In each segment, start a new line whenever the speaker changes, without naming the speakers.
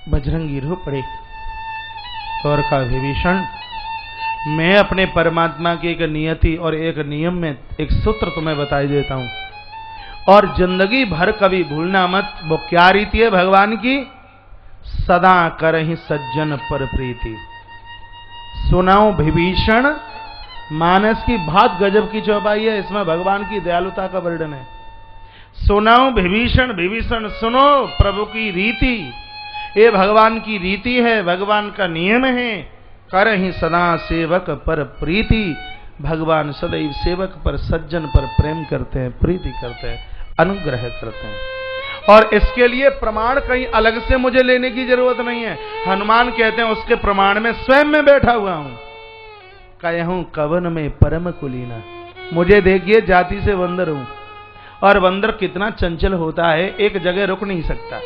बजरंगी रो पड़े और कहा, विभीषण, मैं अपने परमात्मा की एक नियति और एक नियम में एक सूत्र तुम्हें बताई देता हूं, और जिंदगी भर कभी भूलना मत। वो क्या रीति है भगवान की? सदा करहि सज्जन पर प्रीति। सुनाओ विभीषण, मानस की बहुत गजब की चौपाई है, इसमें भगवान की दयालुता का वर्णन है। सुनाओ विभीषण, विभीषण सुनो प्रभु की रीति, ये भगवान की रीति है, भगवान का नियम है। करहि सदा सेवक पर प्रीति, भगवान सदैव सेवक पर, सज्जन पर प्रेम करते हैं, प्रीति करते हैं, अनुग्रह करते हैं। और इसके लिए प्रमाण कहीं अलग से मुझे लेने की जरूरत नहीं है। हनुमान कहते हैं उसके प्रमाण में स्वयं में बैठा हुआ हूं। कहूं कवन में परम कुलीना, मुझे देखिए जाति से बंदर हूं, और बंदर कितना चंचल होता है, एक जगह रुक नहीं सकता,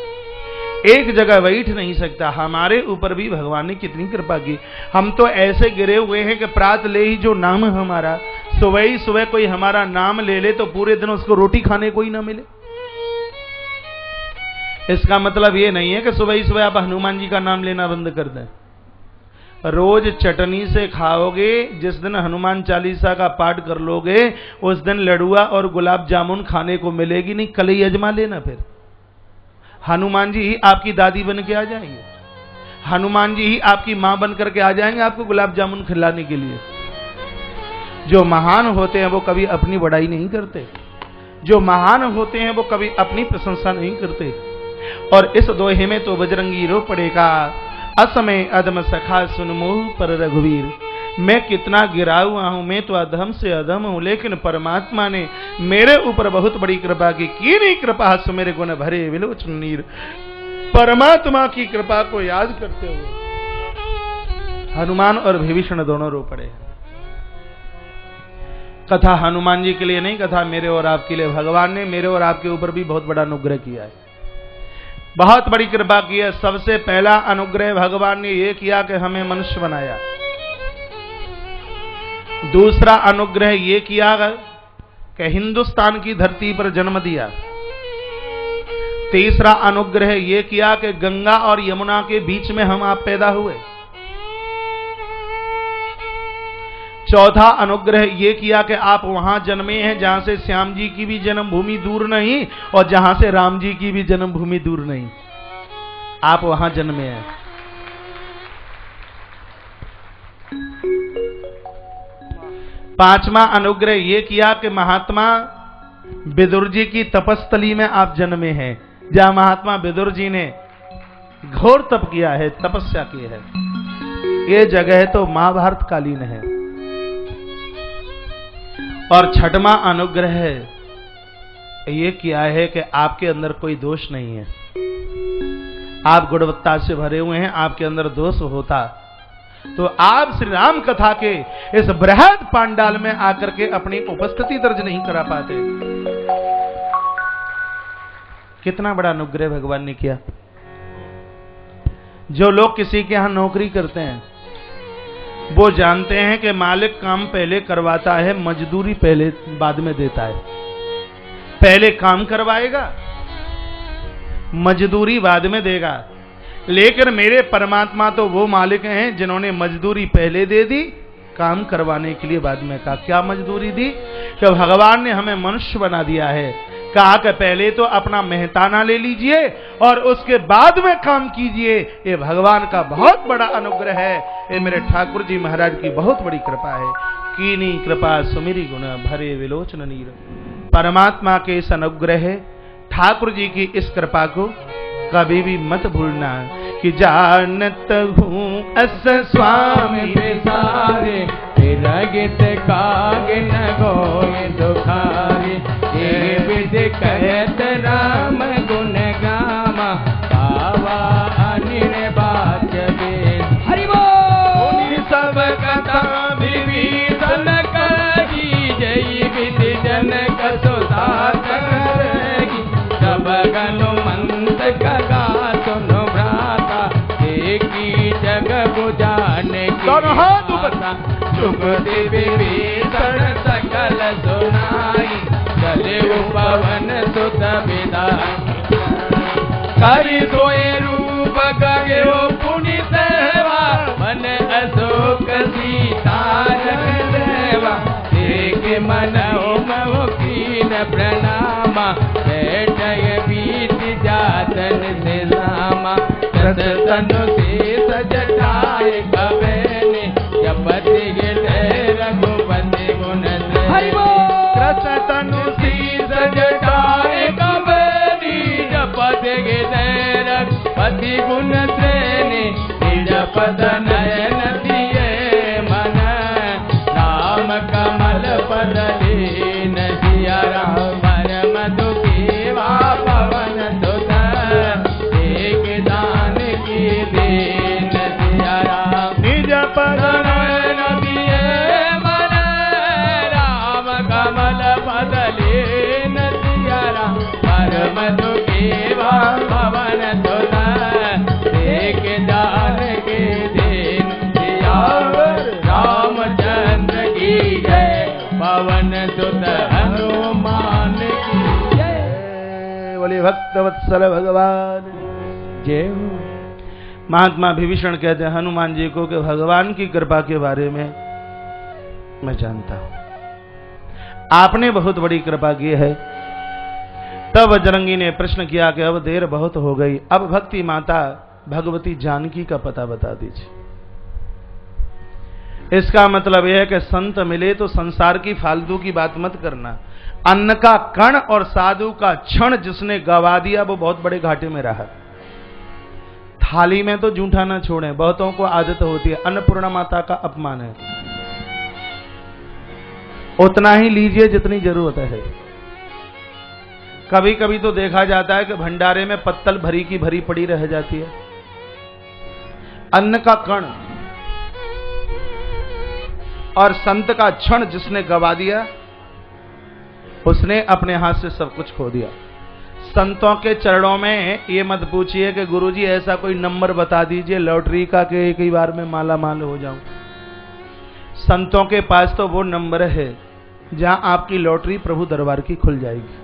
एक जगह बैठ नहीं सकता। हमारे ऊपर भी भगवान ने कितनी कृपा की। हम तो ऐसे गिरे हुए हैं कि प्रात ले ही जो नाम हमारा, सुबह ही सुबह कोई हमारा नाम ले ले तो पूरे दिन उसको रोटी खाने को ही ना मिले। इसका मतलब ये नहीं है कि सुबह ही सुबह आप हनुमान जी का नाम लेना बंद कर दें। रोज चटनी से खाओगे, जिस दिन हनुमान चालीसा का पाठ कर लोगे उस दिन लडुआ और गुलाब जामुन खाने को मिलेगी नहीं। कल ही अजमा लेना, फिर हनुमान जी ही आपकी दादी बन के आ जाएंगे, हनुमान जी ही आपकी मां बन करके आ जाएंगे आपको गुलाब जामुन खिलाने के लिए। जो महान होते हैं वो कभी अपनी बड़ाई नहीं करते, जो महान होते हैं वो कभी अपनी प्रशंसा नहीं करते। और इस दोहे में तो बजरंगी रो पड़ेगा, असमय अधम सखा सुन मोह पर रघुवीर। मैं कितना गिरा हुआ हूं, मैं तो अधम से अधम हूं, लेकिन परमात्मा ने मेरे ऊपर बहुत बड़ी कृपा की नहीं कृपा सुमेरे गुण भरे विलोचन नीर। परमात्मा की कृपा को याद करते हुए हनुमान और विभीषण दोनों रो पड़े। कथा हनुमान जी के लिए नहीं, कथा मेरे और आपके लिए। भगवान ने मेरे और आपके ऊपर भी बहुत बड़ा अनुग्रह किया है, बहुत बड़ी कृपा की है। सबसे पहला अनुग्रह भगवान ने यह किया कि हमें मनुष्य बनाया। दूसरा अनुग्रह यह किया कि हिंदुस्तान की धरती पर जन्म दिया। तीसरा अनुग्रह यह किया कि गंगा और यमुना के बीच में हम आप पैदा हुए। चौथा अनुग्रह यह किया कि आप वहां जन्मे हैं जहां से श्याम जी की भी जन्मभूमि दूर नहीं और जहां से राम जी की भी जन्मभूमि दूर नहीं, आप वहां जन्मे हैं। पांचवा अनुग्रह यह किया कि महात्मा विदुर जी की तपस्थली में आप जन्मे हैं, जहां महात्मा विदुर जी ने घोर तप किया है, तपस्या की है। ये जगह तो महाभारत कालीन है। और छठवां अनुग्रह ये किया है कि आपके अंदर कोई दोष नहीं है, आप गुणवत्ता से भरे हुए हैं। आपके अंदर दोष होता तो आप श्री राम कथा के इस बृहद पांडाल में आकर के अपनी उपस्थिति दर्ज नहीं करा पाते। कितना बड़ा अनुग्रह भगवान ने किया। जो लोग किसी के यहां नौकरी करते हैं वो जानते हैं कि मालिक काम पहले करवाता है, मजदूरी पहले बाद में देता है। पहले काम करवाएगा, मजदूरी बाद में देगा। लेकिन मेरे परमात्मा तो वो मालिक हैं जिन्होंने मजदूरी पहले दे दी, काम करवाने के लिए बाद में कहा। क्या मजदूरी दी? कि भगवान ने हमें मनुष्य बना दिया है, कहा कि पहले तो अपना मेहताना ले लीजिए और उसके बाद में काम कीजिए। ये भगवान का बहुत बड़ा अनुग्रह है, ये मेरे ठाकुर जी महाराज की बहुत बड़ी कृपा है। कीनी कृपा सुमिरी गुण भरे विलोचन नीर। परमात्मा के इस अनुग्रह, ठाकुर जी की इस कृपा को कभी भी मत भूलना कि जानत हूँ अस स्वामी
सारे रगित काग न गोय दुखारे। ये विध कहत राम गुण गामा, पावा अनिल बाच वेद। हरि बोल। सब कथा विभीषण कही, जय विधि जनक सुता करेगी। सब हनुमंत कगा सुनो भ्राता, देखी जग बुझाने की माता। जुग विभीषण सकल सुनाई, चले पवन सुत विदाई। करि सोए रूप गए प्रणामा बैठय बीत जातन से लामा रस तनु शेष जटाए कबैनी जपति गिरधर रघुपति गुण रस तनु शेष जटाए कबैनी जपति गिरधर रघुपति गुण श्रेणी निज पद नयन दिए मन राम कमल पद लीन सिया राम परम दुखी वा पवन सुत एक दान की दीन सिया राम निज पद नयन दिए मन राम कमल पद लीन सिया राम परम दुखी वा पवन सुत एक दान की दीन सिया रामचंद्र की जय पवन सुत हनुमान की जय।
बोले भक्तवत्सल भगवान
जय।
महात्मा विभीषण कहते हैं हनुमान जी को कि भगवान की कृपा के बारे में मैं जानता हूं, आपने बहुत बड़ी कृपा की है। तब बजरंगी ने प्रश्न किया कि अब देर बहुत हो गई, अब भक्ति माता भगवती जानकी का पता बता दीजिए। इसका मतलब यह है कि संत मिले तो संसार की फालतू की बात मत करना। अन्न का कण और साधु का क्षण जिसने गवा दिया वो बहुत बड़े घाटे में रहा। थाली में तो जूठा ना छोड़े, बहुतों को आदत होती है, अन्नपूर्णा माता का अपमान है। उतना ही लीजिए जितनी जरूरत है। कभी कभी तो देखा जाता है कि भंडारे में पत्तल भरी की भरी पड़ी रह जाती है। अन्न का कण और संत का क्षण जिसने गवा दिया उसने अपने हाथ से सब कुछ खो दिया। संतों के चरणों में ये मत पूछिए कि गुरुजी ऐसा कोई नंबर बता दीजिए लॉटरी का कि एक ही बार में माला माल हो जाऊं। संतों के पास तो वो नंबर है जहां आपकी लॉटरी प्रभु दरबार की खुल जाएगी।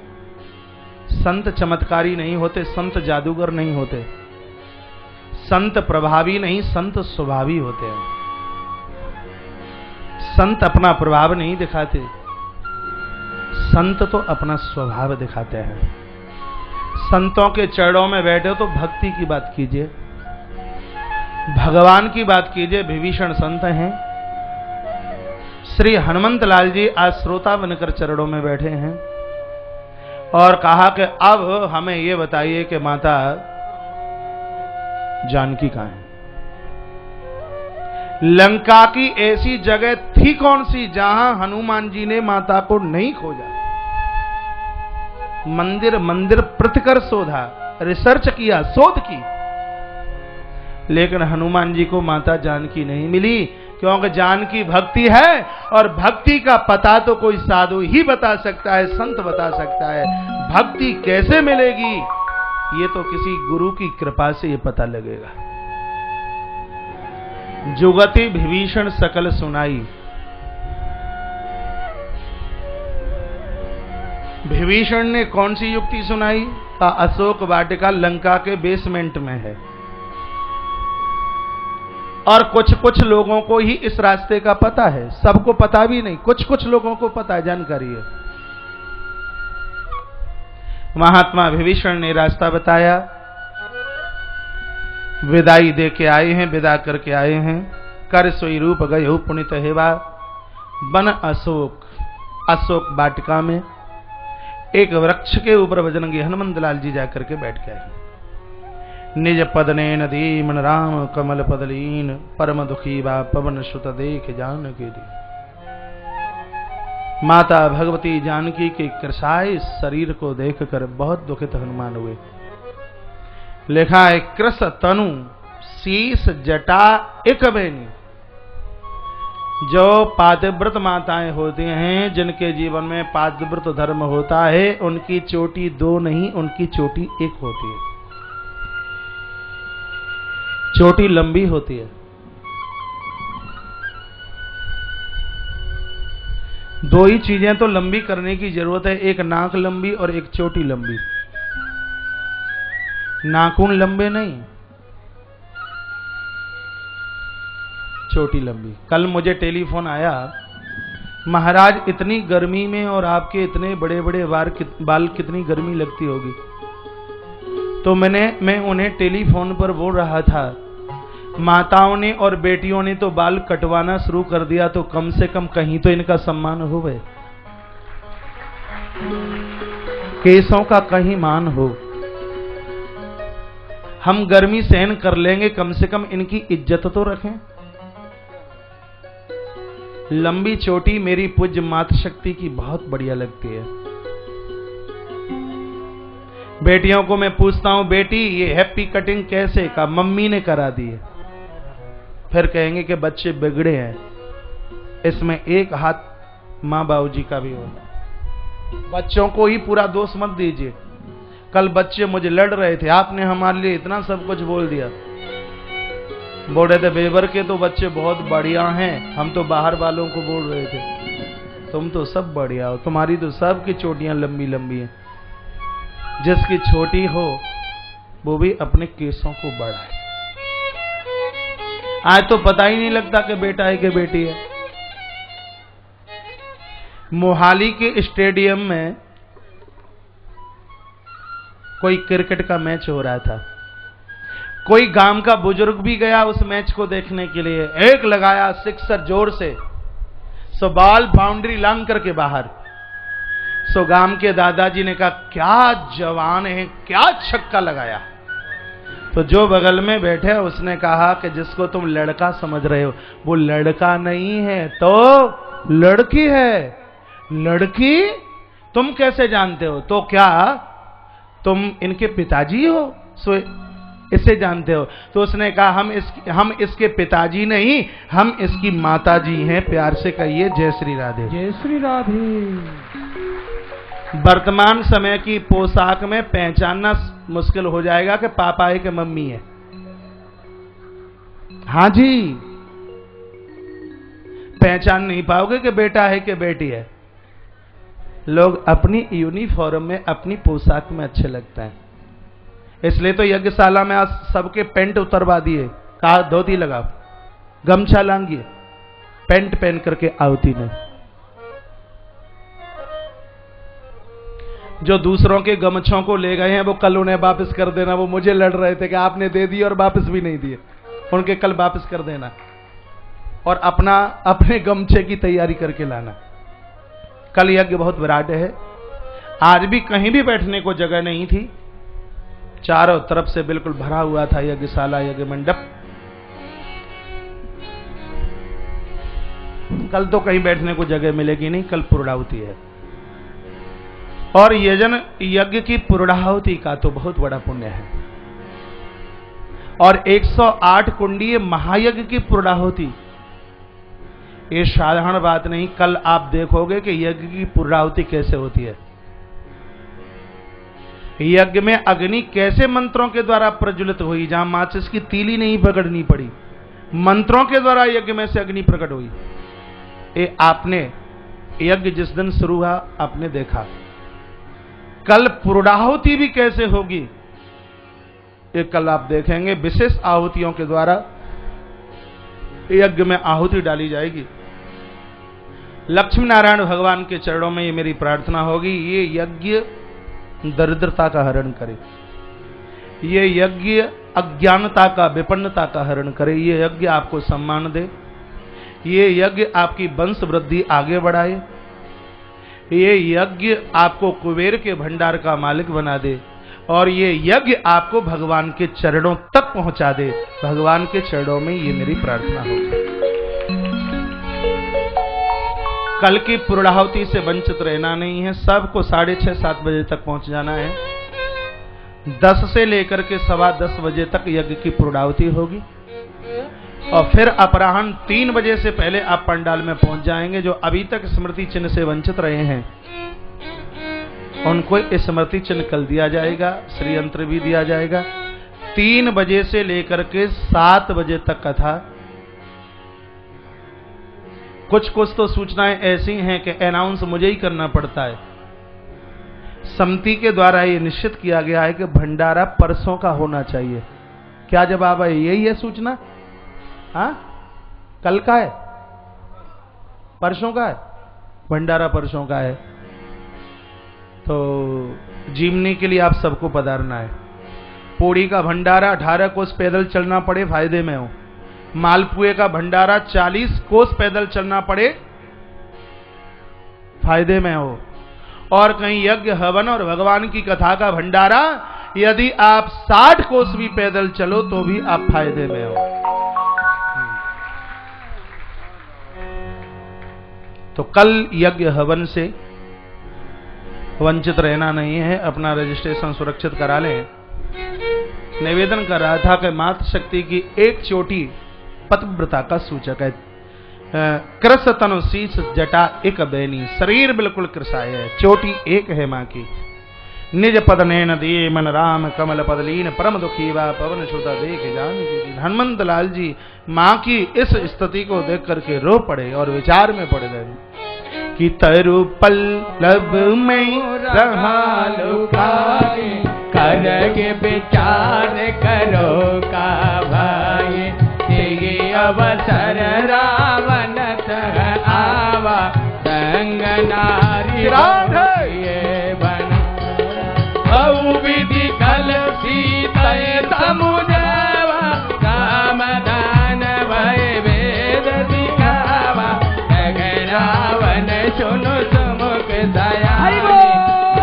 संत चमत्कारी नहीं होते, संत जादूगर नहीं होते, संत प्रभावी नहीं, संत स्वभावी होते हैं। संत अपना प्रभाव नहीं दिखाते, संत तो अपना स्वभाव दिखाते हैं। संतों के चरणों में बैठे तो भक्ति की बात कीजिए, भगवान की बात कीजिए। विभीषण संत हैं। श्री हनुमंत लाल जी आज श्रोता बनकर चरणों में बैठे हैं और कहा कि अब हमें यह बताइए कि माता जानकी कहां है। लंका की ऐसी जगह थी कौन सी जहां हनुमान जी ने माता को नहीं खोजा। मंदिर मंदिर पृथकर शोधा, रिसर्च किया, शोध की, लेकिन हनुमान जी को माता जानकी नहीं मिली, क्योंकि जानकी भक्ति है और भक्ति का पता तो कोई साधु ही बता सकता है, संत बता सकता है। भक्ति कैसे मिलेगी ये तो किसी गुरु की कृपा से ये पता लगेगा। जुगति विभीषण सकल सुनाई। विभीषण ने कौन सी युक्ति सुनाई? अशोक वाटिका लंका के बेसमेंट में है और कुछ कुछ लोगों को ही इस रास्ते का पता है, सबको पता भी नहीं, कुछ कुछ लोगों को पता है, जानकारी है। महात्मा विभीषण ने रास्ता बताया, विदाई दे के आए हैं, विदा करके आए हैं। कर सोई रूप गए हो पुनित हेवा। बन अशोक, अशोक वाटिका में एक वृक्ष के ऊपर बजरंगी हनुमंत लाल जी जाकर के बैठ गए। निज पद ने नदी मन राम कमल पदलीन, परम दुखी बा पवन सुत देख जान के दी। माता भगवती जानकी के कृशाय शरीर को देखकर बहुत दुखित हनुमान हुए। लिखा है कृश तनु शीस जटा एक बेनी। जो पातिव्रत माताएं होती हैं, जिनके जीवन में पातिव्रत धर्म होता है, उनकी चोटी दो नहीं, उनकी चोटी एक होती है। चोटी लंबी होती है। दो ही चीजें तो लंबी करने की जरूरत है, एक नाक लंबी और एक चोटी लंबी। नाखून लंबे नहीं, चोटी लंबी। कल मुझे टेलीफोन आया महाराज इतनी गर्मी में और आपके इतने बड़े बड़े बाल कितनी गर्मी लगती होगी। तो मैं उन्हें टेलीफोन पर बोल रहा था, माताओं ने और बेटियों ने तो बाल कटवाना शुरू कर दिया, तो कम से कम कहीं तो इनका सम्मान हो गए, केसों का कहीं मान हो। हम गर्मी सहन कर लेंगे, कम से कम इनकी इज्जत तो रखें। लंबी चोटी मेरी पूज्य मातृशक्ति की बहुत बढ़िया लगती है। बेटियों को मैं पूछता हूं, बेटी ये हैप्पी कटिंग कैसे? का मम्मी ने करा दी है। फिर कहेंगे कि बच्चे बिगड़े हैं। इसमें एक हाथ मां बाबूजी का भी होगा। बच्चों को ही पूरा दोष मत दीजिए। कल बच्चे मुझे लड़ रहे थे, आपने हमारे लिए इतना सब कुछ बोल दिया। बोल रहे थे बेबर के तो बच्चे बहुत बढ़िया हैं, हम तो बाहर वालों को बोल रहे थे। तुम तो सब बढ़िया हो, तुम्हारी तो सबकी चोटियां लंबी लंबी हैं। जिसकी छोटी हो वो भी अपने केसों को बढ़ाए। आज तो पता ही नहीं लगता कि बेटा है कि बेटी है। मोहाली के स्टेडियम में कोई क्रिकेट का मैच हो रहा था। कोई गांव का बुजुर्ग भी गया उस मैच को देखने के लिए। एक लगाया सिक्सर जोर से, सो बॉल बाउंड्री लांग करके बाहर। सो गांव के दादाजी ने कहा, क्या जवान है, क्या छक्का लगाया। तो जो बगल में बैठे उसने कहा कि जिसको तुम लड़का समझ रहे हो वो लड़का नहीं है, तो लड़की है। लड़की? तुम कैसे जानते हो? तो क्या तुम इनके पिताजी हो? सो इससे जानते हो? तो उसने कहा हम इसके पिताजी नहीं, हम इसकी माताजी हैं। प्यार से कहिए जय श्री राधे।
जय श्री राधे।
वर्तमान समय की पोशाक में पहचानना मुश्किल हो जाएगा कि पापा है कि मम्मी है। हां जी, पहचान नहीं पाओगे कि बेटा है कि बेटी है। लोग अपनी यूनिफॉर्म में, अपनी पोशाक में अच्छे लगते हैं। इसलिए तो यज्ञशाला में आज सबके पेंट उतरवा दिए। कहा धोती लगाओ, गमछा लांगिए, पेंट पहन करके आवती नहीं। जो दूसरों के गमछों को ले गए हैं वो कल उन्हें वापस कर देना। वो मुझे लड़ रहे थे कि आपने दे दिए और वापस भी नहीं दिए, उनके कल वापस कर देना और अपने गमछे की तैयारी करके लाना। कल यज्ञ बहुत विराट है। आज भी कहीं भी बैठने को जगह नहीं थी, चारों तरफ से बिल्कुल भरा हुआ था यज्ञशाला, यज्ञ मंडप। कल तो कहीं बैठने को जगह मिलेगी नहीं, कल पूर्णाहुति है। और यज्ञ की पूर्णाहुति का तो बहुत बड़ा पुण्य है। और 108 कुंडीय महायज्ञ की पूर्णाहुति ये साधारण बात नहीं। कल आप देखोगे कि यज्ञ की पूर्णाहुति कैसे होती है। यज्ञ में अग्नि कैसे मंत्रों के द्वारा प्रज्वलित हुई, जहां माचिस की तीली नहीं पकड़नी पड़ी, मंत्रों के द्वारा यज्ञ में से अग्नि प्रकट हुई। ये आपने यज्ञ जिस दिन शुरू हुआ आपने देखा। कल पूर्णाहुति भी कैसे होगी ये कल आप देखेंगे। विशेष आहुतियों के द्वारा यज्ञ में आहुति डाली जाएगी। लक्ष्मी नारायण भगवान के चरणों में ये मेरी प्रार्थना होगी, ये यज्ञ दरिद्रता का हरण करे, ये यज्ञ अज्ञानता का, विपन्नता का हरण करे, ये यज्ञ आपको सम्मान दे, ये यज्ञ आपकी वंश वृद्धि आगे बढ़ाए, ये यज्ञ आपको कुबेर के भंडार का मालिक बना दे और ये यज्ञ आपको भगवान के चरणों तक पहुंचा दे। भगवान के चरणों में ये मेरी प्रार्थना होगी। कल की पूर्णाहुति से वंचित रहना नहीं है। सबको 6:30-7 बजे तक पहुंच जाना है। 10 से लेकर के 10:15 बजे तक यज्ञ की पूर्णाहुति होगी और फिर अपराह्न 3 बजे से पहले आप पंडाल में पहुंच जाएंगे। जो अभी तक स्मृति चिन्ह से वंचित रहे हैं उनको स्मृति चिन्ह कल दिया जाएगा, श्री यंत्र भी दिया जाएगा। 3 बजे से लेकर के 7 बजे तक कथा। कुछ तो सूचनाएं ऐसी हैं कि अनाउंस मुझे ही करना पड़ता है। समिति के द्वारा ये निश्चित किया गया है कि भंडारा परसों का होना चाहिए। क्या जवाब है? यही है सूचना? हाँ, कल का है, परसों का है? भंडारा परसों का है, तो जीवनी के लिए आप सबको पधारना है। पोड़ी का भंडारा 18 कोस पैदल चलना पड़े फायदे में हो, मालपुए का भंडारा 40 कोस पैदल चलना पड़े फायदे में हो, और कहीं यज्ञ हवन और भगवान की कथा का भंडारा यदि आप 60 कोस भी पैदल चलो तो भी आप फायदे में हो। तो कल यज्ञ हवन से वंचित रहना नहीं है, अपना रजिस्ट्रेशन सुरक्षित करा लें। निवेदन कर रहा था कि मातृशक्ति की एक चोटी पतिव्रता का सूचक है। कृस तनु शीश जटा एक बैनी, शरीर बिल्कुल कृसाय है, चोटी एक है मां की। निज पद नैन दिए मन राम कमल पदलीन, परम दुखी वा पवन सुता देख जान की। हनुमंत लाल जी मां की इस स्थिति को देख करके रो पड़े और विचार में पड़ गए कि तरु पल्लव में रहा लुकाए,
करके विचार करो का भाई, तेगे अवसर रावण तह आवा, संग नारी ये बन विधि कल सीता समुझावा, राम दान भय वेद दिखावा, रावण सुनो सुमुख दया,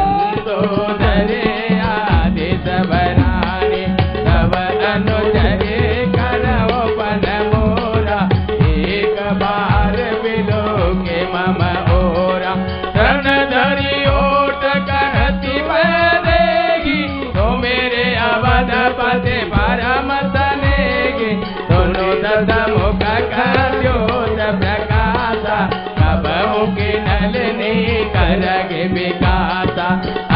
मंदोदरे आदेश बराने, तब अनुचरे करो पन मोरा, एक बार बिलो के मम ओरा, तन धरी ओट कहती बनेगी, तो मेरे अवध पते परम तनेगी, दोनों दस मुख कद्योत प्रकाशा, कब मुखी नलनी करगे विकासा,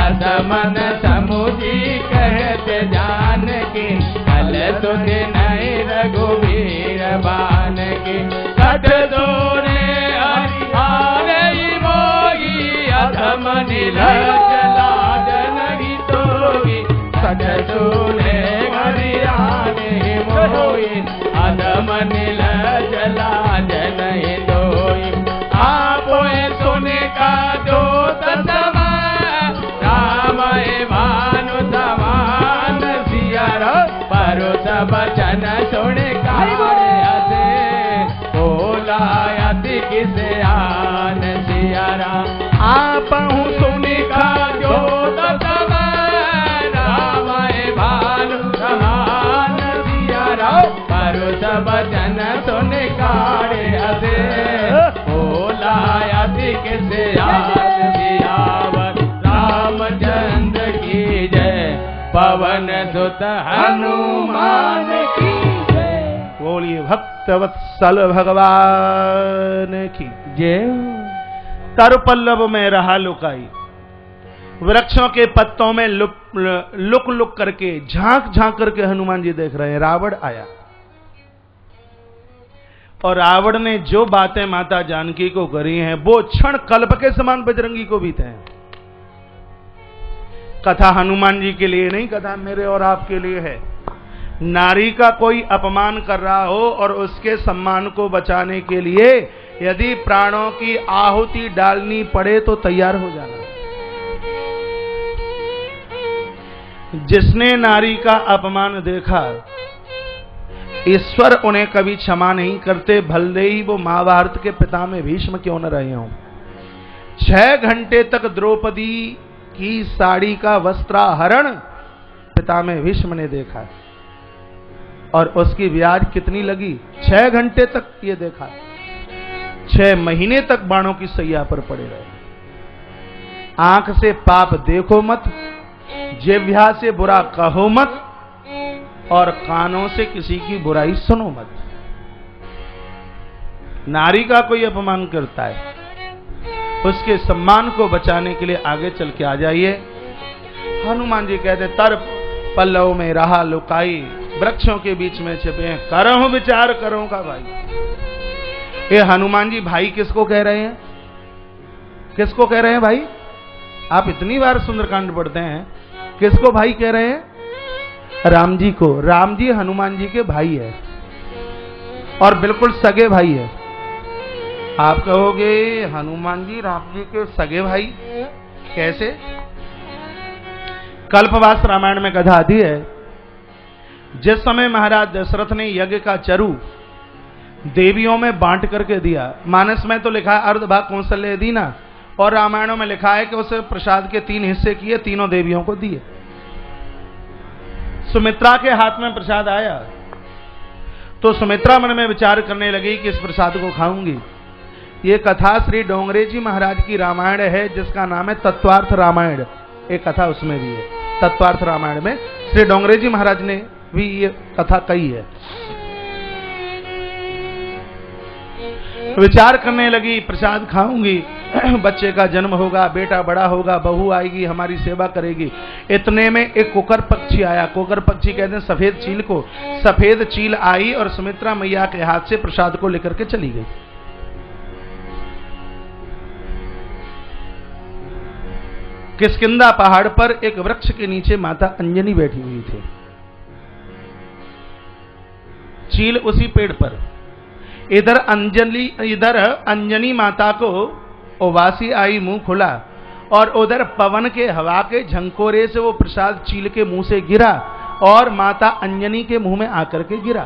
अदमन समुझी कहते जान की, कल तुझे नहीं रघुवीर बान की, कट दोरे हरिहारे मोगी, अधम नीलज लाज नहीं तोगी, कट दोरे हरिहारे मोगी, अधम नीलज लाज नहीं तोगी, आप सुने का दो समान, राम भानु समान सियार, परो सब बचन सुने का बोला अति किसे आन सियारा, आप हूँ सुने का जो समान, राम भानु समान सियारा, परो सब बचन सुने का बोला अति किसे आन सियावर, रामचंद्र की जय, पवन सुत हनुमान की जय।
बोलिए भक्तवत्सल भगवान की
जय।
तरु पल्लव में रहा लुकाई, वृक्षों के पत्तों में लुक लुक करके झांक झांक करके हनुमान जी देख रहे हैं। रावण आया और रावण ने जो बातें माता जानकी को करी हैं वो क्षण कल्प के समान बजरंगी को बीते हैं। कथा हनुमान जी के लिए नहीं, कथा मेरे और आपके लिए है। नारी का कोई अपमान कर रहा हो और उसके सम्मान को बचाने के लिए यदि प्राणों की आहुति डालनी पड़े तो तैयार हो जाना। जिसने नारी का अपमान देखा, ईश्वर उन्हें कभी क्षमा नहीं करते, भले ही वो महाभारत के पिता में भीष्म क्यों न रहे हों। 6 घंटे तक द्रौपदी की साड़ी का वस्त्राहरण पिता में भीष्म ने देखा और उसकी ब्याज कितनी लगी। 6 घंटे तक ये देखा, 6 महीने तक बाणों की सैया पर पड़े रहे। आंख से पाप देखो मत, जिह्वा से बुरा कहो मत और कानों से किसी की बुराई सुनो मत। नारी का कोई अपमान करता है, उसके सम्मान को बचाने के लिए आगे चल के आ जाइए। हनुमान जी कहते तर पल्लव में रहा लुकाई, वृक्षों के बीच में छिपे हैं, करहूं विचार करूं का भाई। ये हनुमान जी भाई किसको कह रहे हैं? किसको कह रहे हैं भाई? आप इतनी बार सुंदरकांड पढ़ते हैं, किसको भाई कह रहे हैं? राम जी को। राम जी हनुमान जी के भाई है और बिल्कुल सगे भाई है। आप कहोगे हनुमान जी राम जी के सगे भाई कैसे? कल्पवास रामायण में कथा आती है, जिस समय महाराज दशरथ ने यज्ञ का चरु देवियों में बांट करके दिया, मानस में तो लिखा है अर्ध भाग कौशल्य दीना, और रामायणों में लिखा है कि उसे प्रसाद के 3 हिस्से किए, तीनों देवियों को दिए। सुमित्रा के हाथ में प्रसाद आया तो सुमित्रा मन में विचार करने लगी कि इस प्रसाद को खाऊंगी। ये कथा श्री डोंगरे जी महाराज की रामायण है, जिसका नाम है तत्वार्थ रामायण। एक कथा उसमें भी है, तत्वार्थ रामायण में श्री डोंगरे जी महाराज ने भी ये कथा कही है। विचार करने लगी प्रसाद खाऊंगी, बच्चे का जन्म होगा, बेटा बड़ा होगा, बहू आएगी हमारी सेवा करेगी। इतने में एक कुकर पक्षी आया, कुकर पक्षी कहते हैं सफेद चील को। सफेद चील आई और सुमित्रा मैया के हाथ से प्रसाद को लेकर के चली गई। किष्किंधा पहाड़ पर एक वृक्ष के नीचे माता अंजनी बैठी हुई थी, चील उसी पेड़ पर। इधर अंजनी माता को उबासी आई, मुंह खुला, और उधर पवन के हवा के झंकोरे से वो प्रसाद चील के मुंह से गिरा और माता अंजनी के मुंह में आकर के गिरा।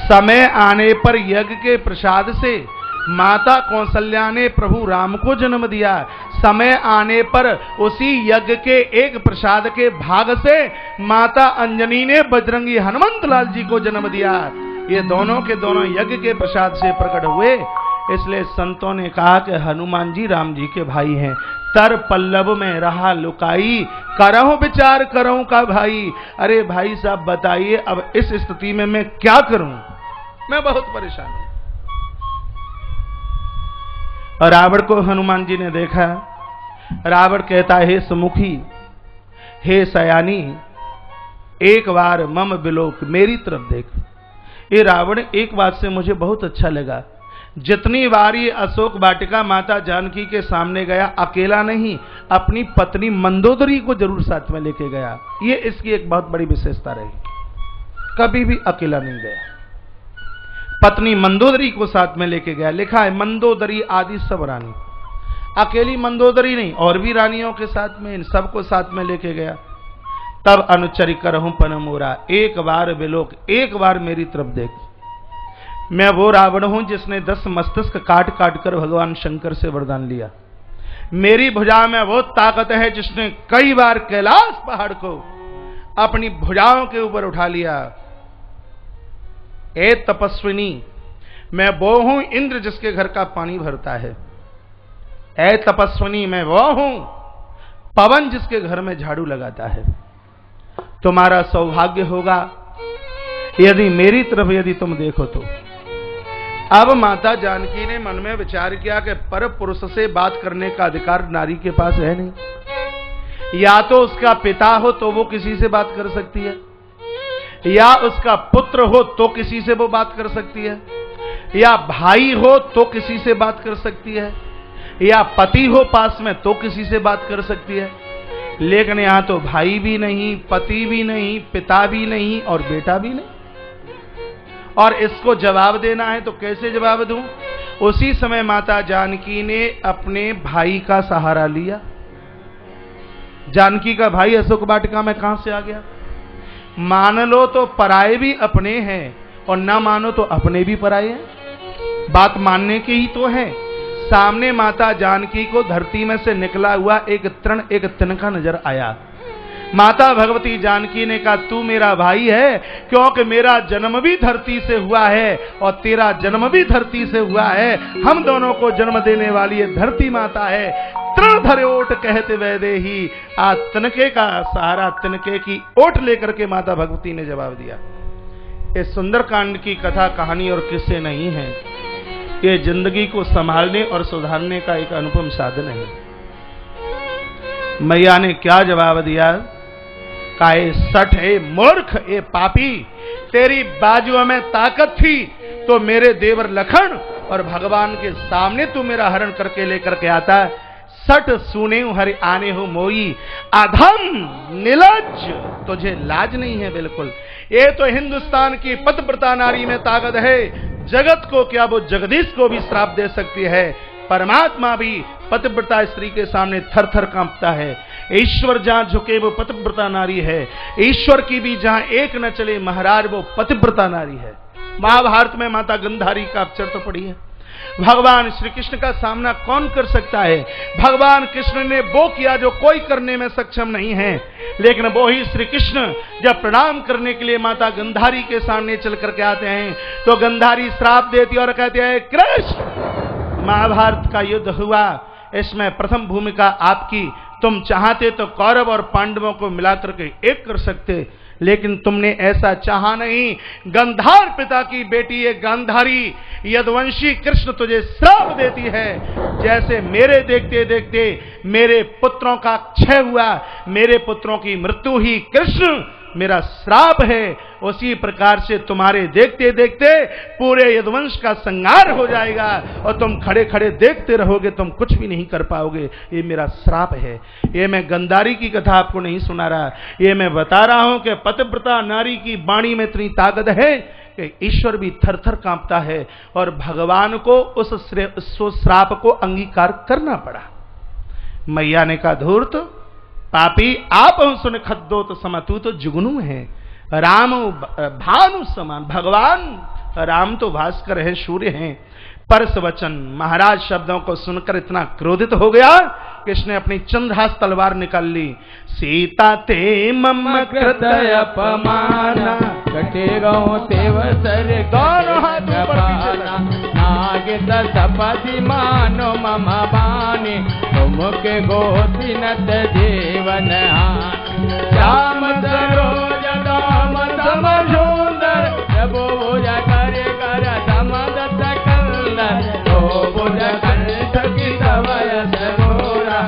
समय आने पर यज्ञ के प्रसाद से माता कौशल्या ने प्रभु राम को जन्म दिया। समय आने पर उसी यज्ञ के एक प्रसाद के भाग से माता अंजनी ने बजरंगी हनुमंत लाल जी को जन्म दिया। ये दोनों के दोनों यज्ञ के प्रसाद से प्रकट हुए। इसलिए संतों ने कहा कि हनुमान जी राम जी के भाई हैं। तर पल्लव में रहा लुकाई, करहूं विचार करहूं का भाई। अरे भाई साहब बताइए, अब इस स्थिति में मैं क्या करूं? मैं बहुत परेशान हूं। और रावण को हनुमान जी ने देखा। रावण कहता है, हे सुमुखी, हे सयानी, एक बार मम बिलोक, मेरी तरफ देख। ये रावण, एक बात से मुझे बहुत अच्छा लगा, जितनी बार ये अशोक वाटिका माता जानकी के सामने गया, अकेला नहीं, अपनी पत्नी मंदोदरी को जरूर साथ में लेके गया। ये इसकी एक बहुत बड़ी विशेषता रही, कभी भी अकेला नहीं गया, पत्नी मंदोदरी को साथ में लेके गया। लिखा है मंदोदरी आदि सब रानी, अकेली मंदोदरी नहीं, और भी रानियों के साथ में, इन सबको साथ में लेके गया। तब अनुचरी करहूं पनमोरा, एक बार बिलोक, एक बार मेरी तरफ देख। मैं वो रावण हूं जिसने 10 मस्तिष्क काट काट कर भगवान शंकर से वरदान लिया। मेरी भुजा में वो ताकत है जिसने कई बार कैलाश पहाड़ को अपनी भुजाओं के ऊपर उठा लिया। ए तपस्विनी, मैं वो हूं इंद्र जिसके घर का पानी भरता है। ए तपस्विनी, मैं वो हूं पवन जिसके घर में झाड़ू लगाता है। तुम्हारा सौभाग्य होगा यदि मेरी तरफ यदि तुम देखो तो। अब माता जानकी ने मन में विचार किया कि पर पुरुष से बात करने का अधिकार नारी के पास है नहीं। या तो उसका पिता हो तो वो किसी से बात कर सकती है, या उसका पुत्र हो तो किसी से वो बात कर सकती है, या भाई हो तो किसी से बात कर सकती है, या पति हो पास में तो किसी से बात कर सकती है। लेकिन यहां तो भाई भी नहीं, पति भी नहीं, पिता भी नहीं और बेटा भी नहीं। और इसको जवाब देना है तो कैसे जवाब दूं? उसी समय माता जानकी ने अपने भाई का सहारा लिया। जानकी का भाई अशोक वाटिका में कहां से आ गया? मान लो तो पराये भी अपने हैं, और ना मानो तो अपने भी पराये हैं। बात मानने की ही तो है। सामने माता जानकी को धरती में से निकला हुआ एक तृण, एक तिनका नजर आया। माता भगवती जानकी ने कहा, तू मेरा भाई है, क्योंकि मेरा जन्म भी धरती से हुआ है और तेरा जन्म भी धरती से हुआ है। हम दोनों को जन्म देने वाली ये धरती माता है। तृण धरे ओट कहते वैदे ही, आज तिनके का सहारा, तिनके की ओट लेकर के माता भगवती ने जवाब दिया। इस सुंदरकांड की कथा, कहानी और किस्से नहीं है, ये जिंदगी को संभालने और सुधारने का एक अनुपम साधन है। मैया ने क्या जवाब दिया? काए सठ, ए मूर्ख, ए पापी, तेरी बाजुओं में ताकत थी तो मेरे देवर लखन और भगवान के सामने तू मेरा हरण करके लेकर के आता। सठ सुने हरि आने हो मोई, अधम निलज्ज, तुझे लाज नहीं है बिल्कुल। ये तो हिंदुस्तान की पतिव्रता नारी में ताकत है। जगत को क्या वो जगदीश को भी श्राप दे सकती है। परमात्मा भी पतिव्रता स्त्री के सामने थर थर कांपता है। ईश्वर जहां झुके वो पतिव्रता नारी है। ईश्वर की भी जहां एक न चले महाराज वो पतिव्रता नारी है। महाभारत में माता गंधारी का चरित्र पड़ी है। भगवान श्री कृष्ण का सामना कौन कर सकता है? भगवान कृष्ण ने वो किया जो कोई करने में सक्षम नहीं है। लेकिन वो ही श्री कृष्ण जब प्रणाम करने के लिए माता गंधारी के सामने चल करके आते हैं तो गंधारी श्राप देती और कहती है, कृष्ण महाभारत का युद्ध हुआ, इसमें प्रथम भूमिका आपकी। तुम चाहते तो कौरव और पांडवों को मिलाकर के एक कर सकते, लेकिन तुमने ऐसा चाहा नहीं। गंधार पिता की बेटी ये गांधारी यदुवंशी कृष्ण तुझे श्राप देती है। जैसे मेरे देखते देखते मेरे पुत्रों का क्षय हुआ, मेरे पुत्रों की मृत्यु ही कृष्ण मेरा श्राप है, उसी प्रकार से तुम्हारे देखते देखते पूरे यदुवंश का संहार हो जाएगा और तुम खड़े खड़े देखते रहोगे, तुम कुछ भी नहीं कर पाओगे। ये मेरा श्राप है। ये मैं गंधारी की कथा आपको नहीं सुना रहा, ये मैं बता रहा हूं कि पतिव्रता नारी की वाणी में इतनी ताकत है कि ईश्वर भी थर थर कांपता है और भगवान को उस श्राप को अंगीकार करना पड़ा। मैया ने कहा, धूर्त पापी आप सुन खद्दो तो समतु तो जुगनू है। राम भानु समान, भगवान राम तो भास्कर है, सूर्य हैं। परस वचन महाराज शब्दों को सुनकर इतना क्रोधित हो गया कि इसने अपनी चंद्रहास तलवार निकाल ली। सीता ते मम कृत अपमाना
कटे गौ तेव सर
दोनों हाथ ऊपर
नागित सपति मानो मम बानी तुमके गोति नत जीवन श्याम सरोज दाम सम सुंदर जबो भुज करे कर समदत कल्लर तो भुज कंठ की तवय सरोरा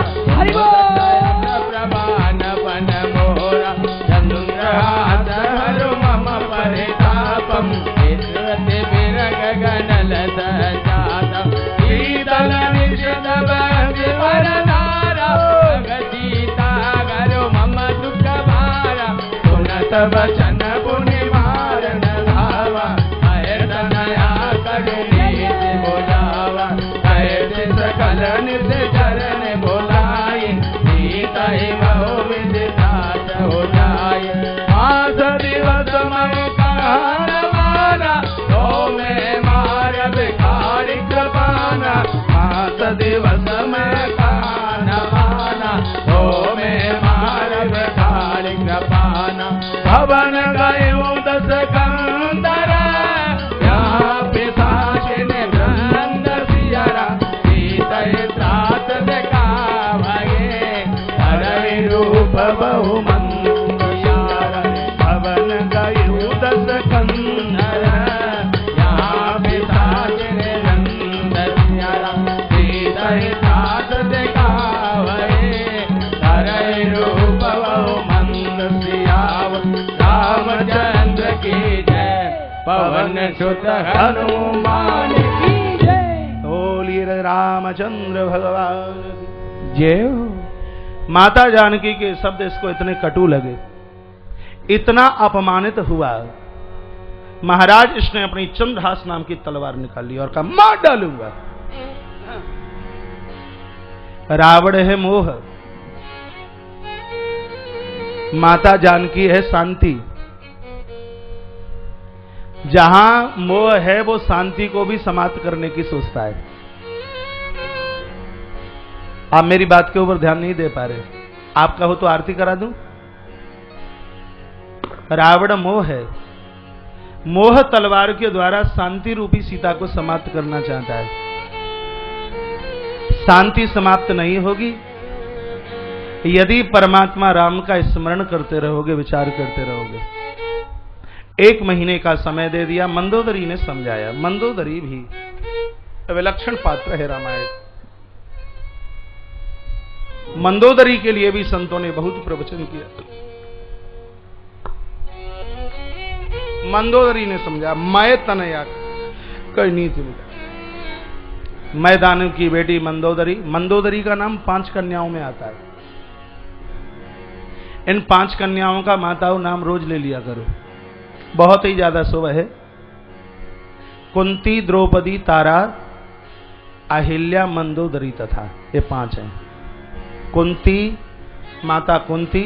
प्रभान बन मोरा चंद्रहास हरु मम परितापम इन्द्रते विरग गणल सजातम शीतल निषद वरदारा गीता गरु मम दुख भारा सुनत वचन पुनि मारन धावा अयतनया करुणीत बुझावा कैसे सकल निज चरण बोलाई सीता बहु विदितात हो जाए। मास दिवस मम कहान माना तो मैं मार भिखारी कृपाना। मास दिवस में कहान माना तो मैं मार भिखारी कृपाना। भवन गयो दस कंदर यहाँ पिशाचिन वृंद सियरा सीता त्रात दिखावगे हरि रूप बहु मंदियारा। भवन गयो दस कंदर यहाँ पिशाचिन वृंद सियरा सीता त्रात दिखावगे हरि रूप बहु मंदियाव। रामचंद्र की जय पवन सुत हनुमान की जय।
बोलिए रामचंद्र भगवान की
जय हो।
माता जानकी के शब्द इसको इतने कटु लगे, इतना अपमानित हुआ। महाराज इसने अपनी चंद्रहास नाम की तलवार निकाली और कहा, मार डालूंगा। रावण है मोह, माता जानकी है शांति। जहां मोह है वो शांति को भी समाप्त करने की सोचता है। आप मेरी बात के ऊपर ध्यान नहीं दे पा रहे, आप कहो तो आरती करा दूं। रावण मोह है, मोह तलवार के द्वारा शांति रूपी सीता को समाप्त करना चाहता है। शांति समाप्त नहीं होगी यदि परमात्मा राम का स्मरण करते रहोगे, विचार करते रहोगे। 1 महीने का समय दे दिया, मंदोदरी ने समझाया। मंदोदरी भी विलक्षण पात्र है रामायण। मंदोदरी के लिए भी संतों ने बहुत प्रवचन किया। मंदोदरी ने समझा, मैं तनया करनी थी। मैं दानव की बेटी मंदोदरी। मंदोदरी का नाम 5 कन्याओं में आता है। इन 5 कन्याओं का माताओं नाम रोज ले लिया करो, बहुत ही ज्यादा शुभ है। कुंती, द्रौपदी, तारा, अहिल्या, मंदोदरी तथा, ये 5 हैं। कुंती, माता कुंती,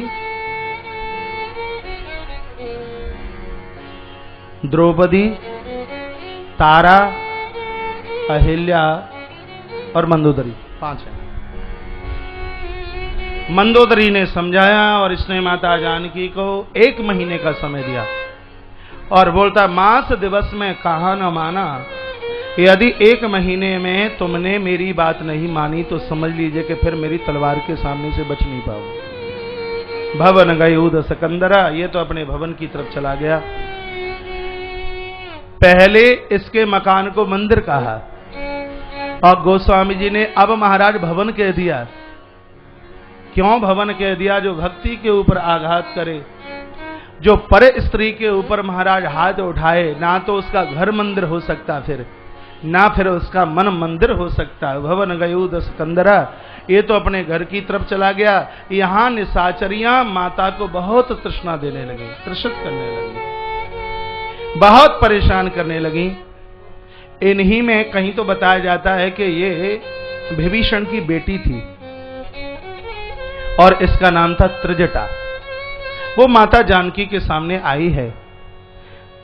द्रौपदी, तारा, अहिल्या और मंदोदरी, 5 हैं। मंदोदरी ने समझाया और इसने माता जानकी को 1 महीने का समय दिया और बोलता, मास दिवस में कहा न माना, यदि 1 महीने में तुमने मेरी बात नहीं मानी तो समझ लीजिए कि फिर मेरी तलवार के सामने से बच नहीं पाओ। भवन गयूद सिकंदरा, ये तो अपने भवन की तरफ चला गया। पहले इसके मकान को मंदिर कहा और गोस्वामी जी ने अब महाराज भवन कह दिया। क्यों भवन कह दिया? जो भक्ति के ऊपर आघात करे, जो पर स्त्री के ऊपर महाराज हाथ उठाए, ना तो उसका घर मंदिर हो सकता, फिर ना फिर उसका मन मंदिर हो सकता। भवन गयूद सिकंदरा, ये तो अपने घर की तरफ चला गया। यहां निशाचरियां माता को बहुत तृष्णा देने लगी, तृषित करने लगी, बहुत परेशान करने लगी। इन्हीं में कहीं तो बताया जाता है कि ये विभीषण की बेटी थी और इसका नाम था त्रिजटा। वो माता जानकी के सामने आई है।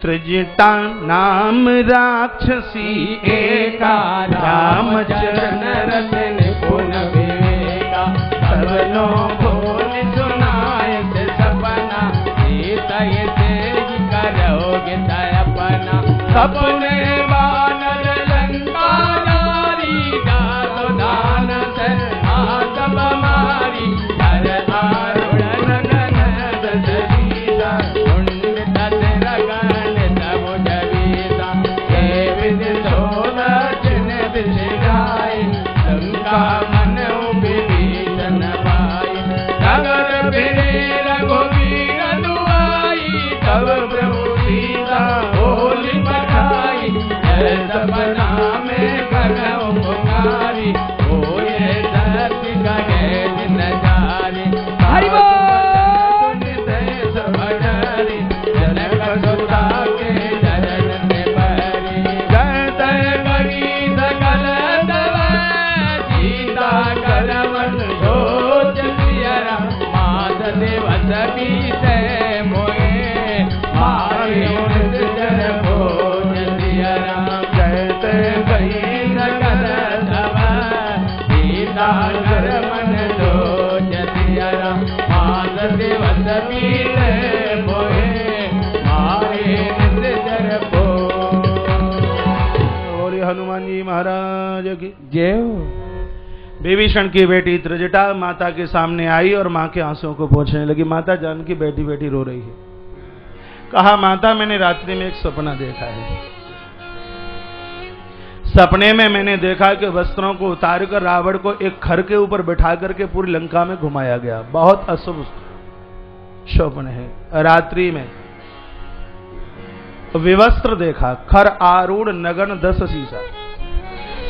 त्रिजटा नाम राक्षसी एका, रामचरण रथ निपुण विवेका, सबनो बोल सुनाए से सपना, सीता ये तेरी करोगे अपना, सपने वानर लंका नारी, दादो दान से आदम मारी, हर आरुण नगन दशरीदा, कुंड तद रगन तब जवीदा, हे विधि सोदा चिन दिशाई, लंका मन विभीषण भाई, नगर बिरे रघुवीर दुआई, तब प्रभु सीता बोली बधाई, सपना में करो पुकारी, होए सत्य गए दिन जारी, हरि बोल देश भरी, जनक सुता के चरण में परी, जय करी सकल दवाई, सीता करवन सोच सियरा, मात दिवस बीते मोए, मारे जन भोज सियरा, जय करी सकल दवाई, सीता करवन सोच सियरा, मात दिवस बीते मोए, मारे जन भोज। और हनुमान जी महाराज की
जय।
विभीषण की बेटी त्रिजटा माता के सामने आई और मां के आंसुओं को पोंछने लगी। माता जानकी बैठी बैठी रो रही है। कहा, माता मैंने रात्रि में एक सपना देखा है। सपने में मैंने देखा कि वस्त्रों को उतार कर रावण को एक खर के ऊपर बिठा करके पूरी लंका में घुमाया गया। बहुत अशुभ स्वप्न है। रात्रि में विवस्त्र देखा, खर आरूढ़ नगन 10 शीशा,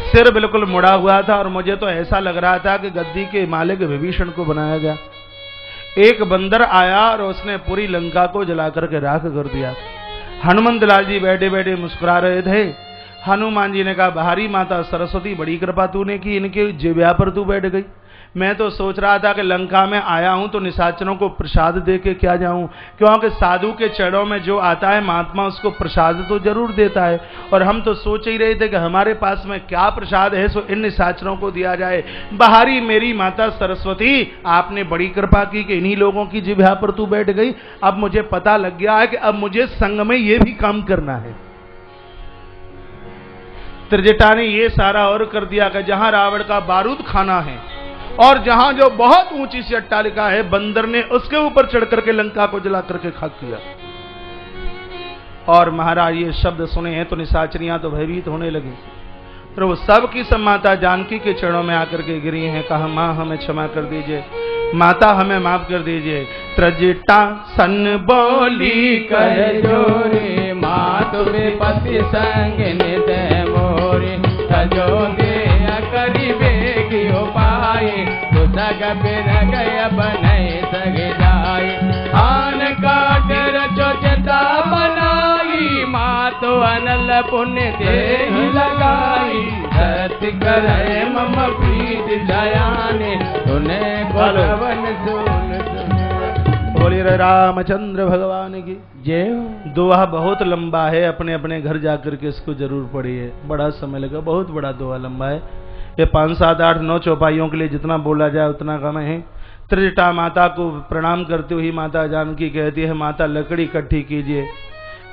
सिर बिल्कुल मुड़ा हुआ था और मुझे तो ऐसा लग रहा था कि गद्दी के मालिक विभीषण को बनाया गया। एक बंदर आया और उसने पूरी लंका को जला करके राख कर दिया। हनुमंत लाल जी बैठे बैठे मुस्कुरा रहे थे। हनुमान जी ने कहा, बाहरी माता सरस्वती, बड़ी कृपा तूने की, इनके जिव्या पर तू बैठ गई। मैं तो सोच रहा था कि लंका में आया हूं तो निशाचरों को प्रसाद दे के क्या जाऊं, क्योंकि साधु के चरणों में जो आता है महात्मा उसको प्रसाद तो जरूर देता है। और हम तो सोच ही रहे थे कि हमारे पास में क्या प्रसाद है सो इन निशाचरों को दिया जाए। बाहरी मेरी माता सरस्वती, आपने बड़ी कृपा की कि इन्हीं लोगों की जिह्वा पर तू बैठ गई। अब मुझे पता लग गया है कि अब मुझे संग में ये भी काम करना है। त्रिजटा ने ये सारा और कर दिया कि जहां रावण का बारूद खाना है और जहां जो बहुत ऊंची सी अट्टालिका है, बंदर ने उसके ऊपर चढ़ करके लंका को जला करके खाक किया। और महाराज ये शब्द सुने हैं तो निशाचरियां तो भयभीत होने लगी। तो वो सब की सब माता जानकी के चरणों में आकर के गिरी हैं। कहा, मां हमें क्षमा कर दीजिए, माता हमें माफ कर दीजिए। त्रिजटा सन बोली
कर जोरे, माँ तुम्हें पति संग नित मोरे, सजो दे करी बेगियो पाए, तो सग बिर गय बनय सग जाए। आन काट रचो चता बनाई, मात तो अनल पुण्य देहि लगाई, सत्य करे मम प्रीति दयाने, सुने गुणवन सुन सुन।
बोलिए रामचंद्र भगवान की
जय।
दोहा बहुत लंबा है, अपने अपने घर जाकर के इसको जरूर पढ़िए, बड़ा समय लगा, बहुत बड़ा दोहा लंबा है। ये 5, 7, 8, 9 चौपाइयों के लिए जितना बोला जाए उतना कम है। त्रिजटा माता को प्रणाम करते हुए माता जानकी कहती है, माता लकड़ी इकट्ठी कीजिए,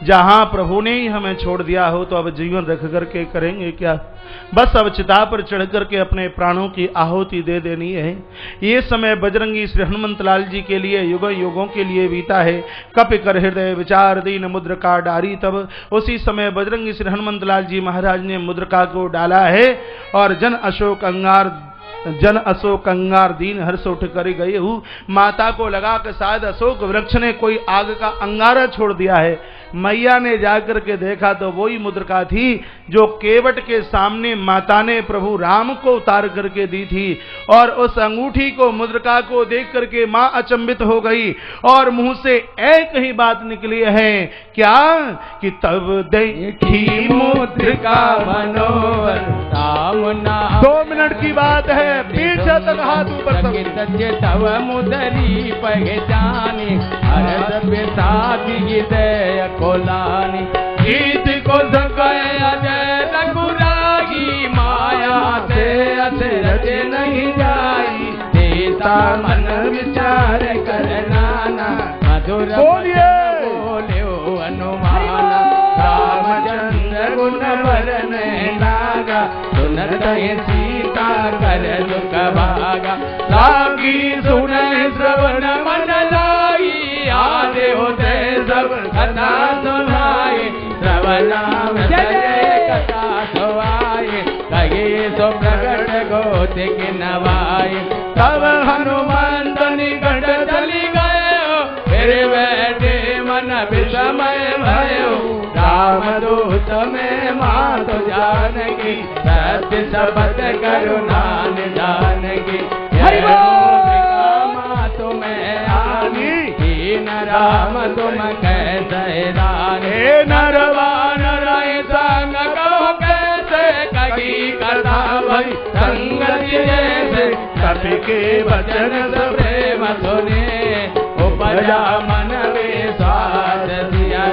जहां प्रभु ने ही हमें छोड़ दिया हो तो अब जीवन रख करके करेंगे क्या, बस अब चिता पर चढ़ करके अपने प्राणों की आहुति दे देनी है। ये समय बजरंगी श्री हनुमंत लाल जी के लिए युगों युगों के लिए बीता है। कपि कर हृदय विचार दीन मुद्रिका डारी, तब उसी समय बजरंगी श्री हनुमंत लाल जी महाराज ने मुद्रिका को डाला है और जन अशोक अंगार दीन हर्ष उठ कर गए हूँ। माता को लगा कि शायद अशोक वृक्ष ने कोई आग का अंगारा छोड़ दिया है। मैया ने जाकर के देखा तो वही मुद्रिका थी जो केवट के सामने माता ने प्रभु राम को उतार करके दी थी। और उस अंगूठी को, मुद्रिका को देख करके मां अचंभित हो गई और मुंह से एक ही बात निकली है, क्या कि तब देखी मुद्रिका मनोहर राम नाम। 2 मिनट की बात है, पीछे तक हाथ ऊपर
तब मुदरी पहचानी, हरद बेसादी गीत कोलानी, गीत को सकाए अजय रघुरागी, माया से अचरज नहीं जाई, सीता मन विचार कर नाना, मधुर बोले अनुमाना, रामचंद्र गुण वरन लागा, सुनत सीता कर दुख भागा, लागी सुने श्रवण मन लाई, आदे होते सब कथा सुनाए, श्रवणाम जय कथा सुनाए, लगे सो प्रकट गोते के नवाए, तब हनुमंत निकट चली गए, फिर बैठे मन विषमय भयो, रामदूत में माँ तो जानकी, सत्य शपथ करुणा जानकी, माँ तुम्हें आनी, हीन राम तुम कैसे रानी, नरवान रही संग कहो कैसे, कही कथा भई संगति जैसे, कपि के वचन सब प्रेम सुने, उपजा मन विश्वास सिया,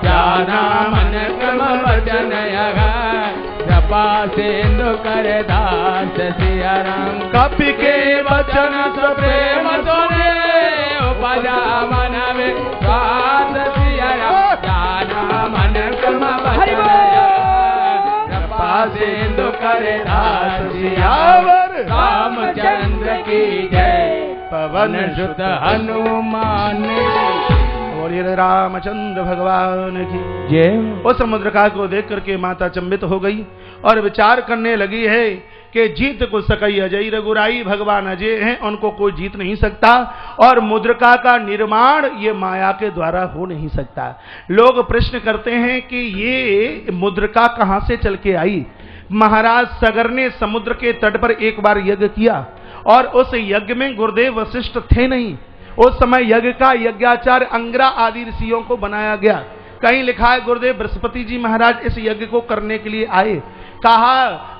जाना मन क्रम वचन कृपा सिंधु कर दास सिया राम, कपि के वचन सब प्रेम सुने, उपजा मन विश्वास सिया राम, जाना मन क्रम वचन कृपा सिंधु कर दास सियावर रामचंद्र की जय, पवन सुत हनुमान। बोलिए रामचंद्र भगवान की जय। उस मुद्रिका को देख करके माता चंबित हो गई और विचार करने लगी है कि जीत को सकई अजय रघुराई, भगवान अजय हैं, उनको कोई जीत नहीं सकता और मुद्रिका का निर्माण ये माया के द्वारा हो नहीं सकता। लोग प्रश्न करते हैं कि ये मुद्रिका कहां से चल के आई। महाराज सगर ने समुद्र के तट पर एक बार यज्ञ किया और उस यज्ञ में गुरुदेव वशिष्ठ थे नहीं। उस समय यज्ञ का यज्ञाचार्य अंगिरा आदि ऋषियों को बनाया गया। कहीं लिखा है गुरुदेव बृहस्पति जी महाराज इस यज्ञ को करने के लिए आए। कहा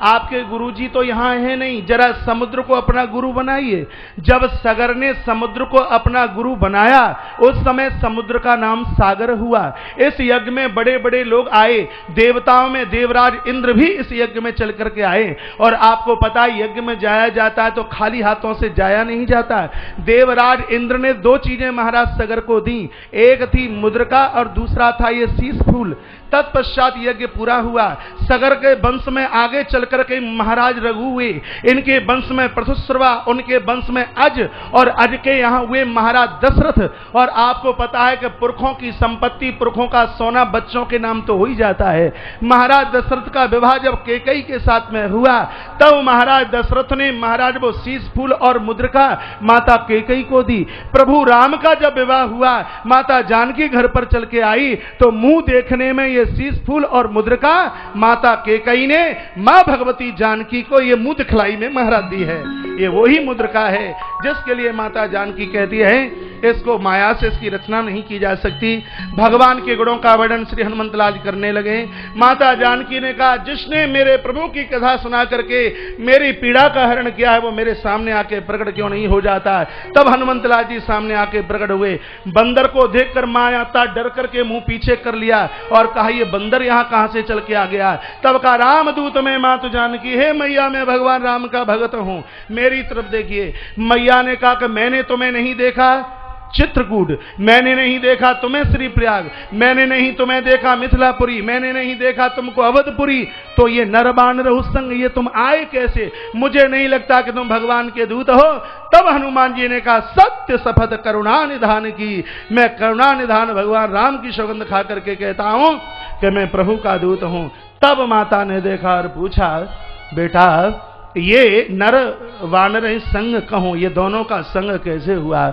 आपके गुरुजी तो यहाँ है नहीं, जरा समुद्र को अपना गुरु बनाइए। जब सगर ने समुद्र को अपना गुरु बनाया उस समय समुद्र का नाम सागर हुआ। इस यज्ञ में बड़े बड़े लोग आए, देवताओं में देवराज इंद्र भी इस यज्ञ में चल करके आए। और आपको पता है यज्ञ में जाया जाता है तो खाली हाथों से जाया नहीं जाता। देवराज इंद्र ने 2 चीजें महाराज सगर को दी, एक थी मुद्रिका और दूसरा था ये शीश फूल। तत्पश्चात यज्ञ पूरा हुआ। सगर के वंश में आगे चल करके महाराज रघु हुए, इनके वंश में प्रथुश्रवा, उनके वंश में अज और अज के यहाँ हुए महाराज दशरथ। और आपको पता है कि पुरखों की संपत्ति, पुरखों का सोना बच्चों के नाम तो हो ही जाता है। महाराज दशरथ का विवाह जब कैकेयी के साथ में हुआ तब महाराज दशरथ ने महाराज वो शीश फूल और मुद्रिका माता कैकेयी को दी। प्रभु राम का जब विवाह हुआ माता जानकी घर पर चल के आई
तो मुंह देखने में ये शीश फूल और मुद्रिका माता केकई ने मां भगवती जानकी को ये मुंह दिखलाई में महाराज दी है। ये वही मुद्रिका है जिसके लिए माता जानकी कहती है इसको माया से इसकी रचना नहीं की जा सकती। भगवान के गुणों का वर्णन श्री हनुमंत लाल करने लगे। माता जानकी ने कहा जिसने मेरे प्रभु की कथा सुना करके मेरी पीड़ा का हरण किया है वो मेरे सामने आके प्रकट क्यों नहीं हो जाता। तब हनुमंत लाल जी सामने आके प्रकट हुए। बंदर को देखकर माता डर करके मुंह पीछे कर लिया और कहा ये बंदर यहां कहां से चल के आ गया। तब कहा रामदूत में माता जानकी, हे मैया मैं भगवान राम का भगत हूं, मेरी तरफ देखिए। मैया ने कहा कि मैंने तुम्हें नहीं देखा चित्रकूट, मैंने नहीं देखा तुम्हें श्री प्रयाग, मैंने नहीं तुम्हें देखा मिथिलापुरी, मैंने नहीं देखा तुमको अवधपुरी, तो ये नरबान रहुसंग ये तुम आए कैसे? मुझे नहीं लगता कि तुम भगवान के दूत हो। तब हनुमान जी ने कहा सत्य शपथ करुणा निधान की, मैं करुणा निधान भगवान राम की सौगंध खा करके कहता हूं कि मैं प्रभु का दूत हूं। तब माता ने देखा और पूछा बेटा ये नर वानर संग कहो, ये दोनों का संग कैसे हुआ?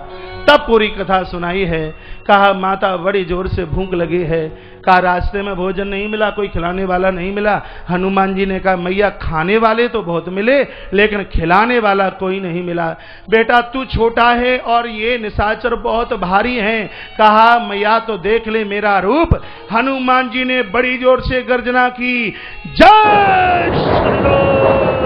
तब पूरी कथा सुनाई है। कहा माता बड़ी जोर से भूख लगी है, कहा रास्ते में भोजन नहीं मिला, कोई खिलाने वाला नहीं मिला। हनुमान जी ने कहा मैया खाने वाले तो बहुत मिले लेकिन खिलाने वाला कोई नहीं मिला। बेटा तू छोटा है और ये निशाचर बहुत भारी हैं। कहा मैया तो देख ले मेरा रूप। हनुमान जी ने बड़ी जोर से गर्जना की, जय श्री राम।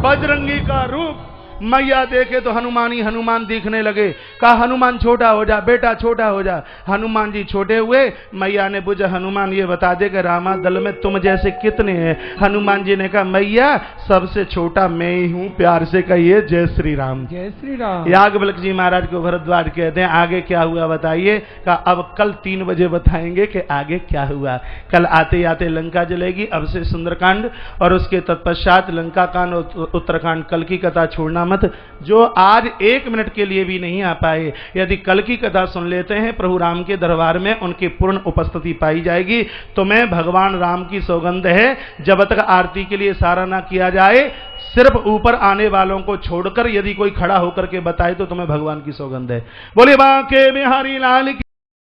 बजरंगी का रूप मैया देखे तो हनुमान ही हनुमान दिखने लगे। कहा हनुमान छोटा हो जा बेटा, छोटा हो जा। हनुमान जी छोटे हुए। मैया ने पूछा हनुमान ये बता दे कि रामा दल में तुम जैसे कितने हैं? हनुमान जी ने कहा मैया सबसे छोटा मैं ही हूं, प्यार से कहिए जय श्री राम।
जय श्री राम।
याज्ञवल्क्य जी महाराज को भरद्वाज कहते हैं आगे क्या हुआ बताइए? कहा अब कल 3 बजे बताएंगे कि आगे क्या हुआ। कल आते आते लंका जलेगी, अब से सुंदरकांड और उसके तत्पश्चात लंका कांड और उत्तरकांड, कल की कथा छोड़ना मत। जो आज 1 मिनट के लिए भी नहीं आ पाए, यदि कल की कथा सुन लेते हैं प्रभु राम के दरबार में उनकी पूर्ण उपस्थिति पाई जाएगी। तो मैं भगवान राम की सौगंध है जब तक आरती के लिए सारा ना किया जाए, सिर्फ ऊपर आने वालों को छोड़कर यदि कोई खड़ा होकर के बताए तो तुम्हें भगवान की सौगंध है। बोले बांके बिहारी लाल की।